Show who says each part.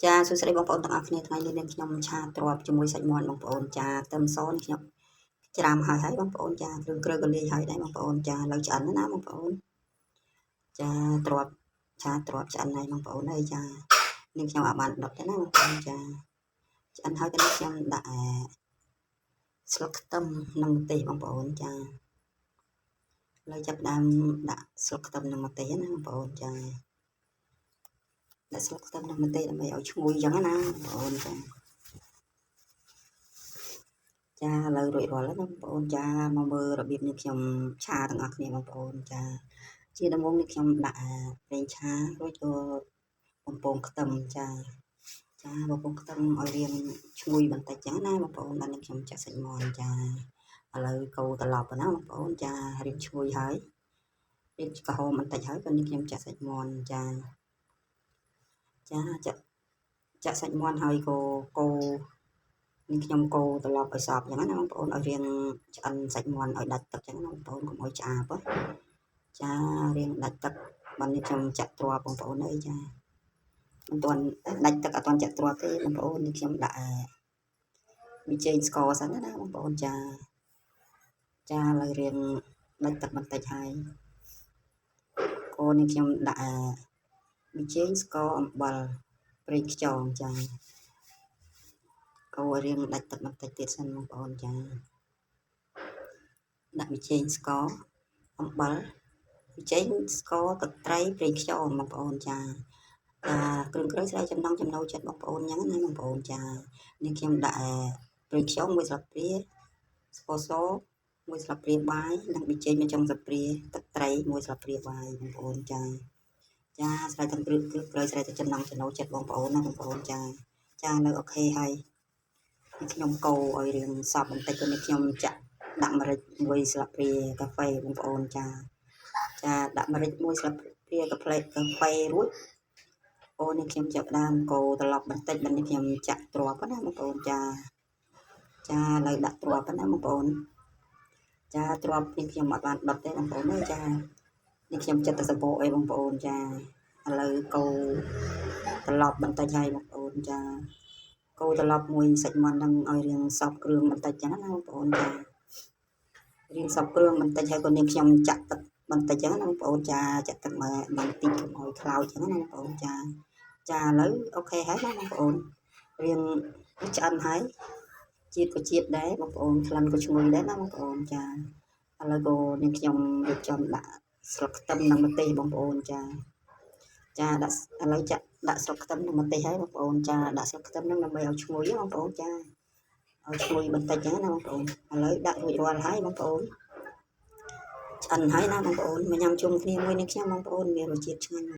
Speaker 1: ចាសួស្តីបងប្អូនទាំងអស់គ្នាថ្ងៃនេះនាងខ្ញុំឆាទ្របជាមួយសាច់មាន់បងប្អូនចាខ្ទឹមសនេះខ្ញុំច្រាំហើយបងប្អូនចាគ្រឿងគ្រើក៏លាយហើយដែរបងប្អូនចាឥឡូវឆ្អិនណាបងប្អូនចាទ្របឆាទ្របឆ្អិនហើយបងប្អូនអើយចានាងខ្ញុំអាចបានដុតទេណាបងប្អូនចាឆ្អិនហើយក៏នាងខ្ញុំដាក់ស្លឹកខ្ទឹមនិងម្ទេសបងប្អូនចាឥឡូវចាប់ដើមដាក់ស្លឹកខ្ទឹមនិងម្ទេសណាបងប្អូនចាដាក់ស្លឹកខ្ទឹមនិងម្ទេសដើម្បីឲ្យឈ្ងុយចឹងណាបងប្អូនចាចាឥឡូវរួចរាល់ហើយបងប្អូនចាមកមើលរបៀបនេះខ្ញុំឆាទាំងអស់គ្នាបងប្អូនចាជាដំបូងនេះខ្ញុំដាក់ប្រេងឆារួចក៏បំពងខ្ទឹមចាបំពងខ្ទឹមឲ្យរៀងឈ្ងុយបន្តិចចឹងណាបងប្អូនដល់នេះខ្ញុំចាក់សាច់មាន់ចាឥឡូវកូរត្រឡប់ណាបងប្អូនចារៀងឈ្ងុយហើយរៀងក្រហមបន្តិចហើយក៏នេះខ្ញុំចាក់សាច់មាន់ចាចាក់សាច់មាន់ហើយក៏កូរនេះខ្ញុំកូរត្រឡប់ឲ្យសព្វចឹងណាបងប្អូនឲ្យរៀងឆ្អិនសាច់មាន់ឲ្យដាច់ទឹកចឹងណាបងប្អូនកុំឲ្យឆ្អាបចារៀងដាច់ទឹកបាននេះខ្ញុំចាក់ទ្របបងប្អូនអើយចាមិនទាន់ដាច់ទឹកអត់ទាន់ចាក់ទ្របទេបងប្អូននេះខ្ញុំដាក់ប៊ីចេងស្ករសិនណាបងប្អូនចាឥឡូវរៀងដាច់ទឹកបន្តិចហើយកូរនេះខ្ញុំដាក់ប៊ីចេងស្ករអំបិលប្រេងខ្យងចាកូររៀងដាច់ទឹកបន្តិចទៀតសិនបងប្អូនចាដាក់ប៊ីចេងស្ករអំបិលប៊ីចេងស្ករទឹកត្រីប្រេងខ្យងបងប្អូនចាគ្រឿងគ្រើស្រីចំណង់ចំណូលចិត្តបងប្អូនអញ្ចឹងណាបងប្អូនចានេះខ្ញុំដាក់ប្រេងខ្យង1ស្លាបព្រាស្ករស1ស្លាបព្រាបាយនិងប៊ីចេង1ចុងស្លាបព្រាទឹកត្រី1ស្លាបព្រាបាយបងប្អូនចាស្រេចទាំងគ្រឿងគ្រើស្រីទៅចំណង់ចំណូលចិត្តបងប្អូនណាបងប្អូនចានៅអូខេហើយខ្ញុំកូរឲ្យរៀងសព្វបន្តិចទៅនេះខ្ញុំចាក់ដាក់ម្រេច1ស្លាបព្រាកាហ្វេបងប្អូនចាដាក់ម្រេច1ស្លាបព្រាកាហ្វេរួចអូនេះខ្ញុំចាប់ដើមកូរត្រឡប់បន្តិចបន្តិចខ្ញុំចាក់ទ្របណាបងប្អូនចាឥឡូវដាក់ទ្របណាបងប្អូនទ្របនេះខ្ញុំអត់បានដុតទេបងប្អូនអើយចានេះខ្ញុំចិត្តទៅសបោអីបងប្អូនចាឥឡូវកូរត្រឡប់បន្តិចហើយបងប្អូនចាកូរត្រឡប់មួយសាច់មាន់នឹងឲ្យរៀងសព្វគ្រឿងបន្តិចចឹងណាបងប្អូនចារៀងសព្វគ្រឿងបន្តិចហើយក៏នេះខ្ញុំចាក់ទឹកបន្តិចចឹងណាបងប្អូនចាចាក់ទឹកបន្តិចកុំឲ្យខ្លោចចឹងណាបងប្អូនចាឥឡូវអូខេហើយណាបងប្អូនរៀងឆ្អិនហើយជាតិក៏ជាតិដែរបងប្អូនក្លិនក៏ឈ្ងុយដែរណាបងប្អូនចាឥឡូវក៏នេះខ្ញុំរៀបចំដាក់ស្លឹកខ្ទឹមនិងម្ទេសបងប្អូនចាដាក់ឥឡូវចាក់ដាក់ស្លឹកខ្ទឹមនិងម្ទេសហើយបងប្អូនចាដាក់ស្លឹកខ្ទឹមនឹងដើម្បីឲ្យឈ្ងុយបងប្អូនចាឲ្យឈ្ងុយបន្តិចចឹងណាបងប្អូនឥឡូវដាក់រួចរាល់ហើយបងប្អូនឆ្អិនហើយណាបងប្អូនមកញ៉ាំជុំគ្នាមួយនេះខ្ញុំបងប្អូនមានរសជាតិឆ្ងាញ់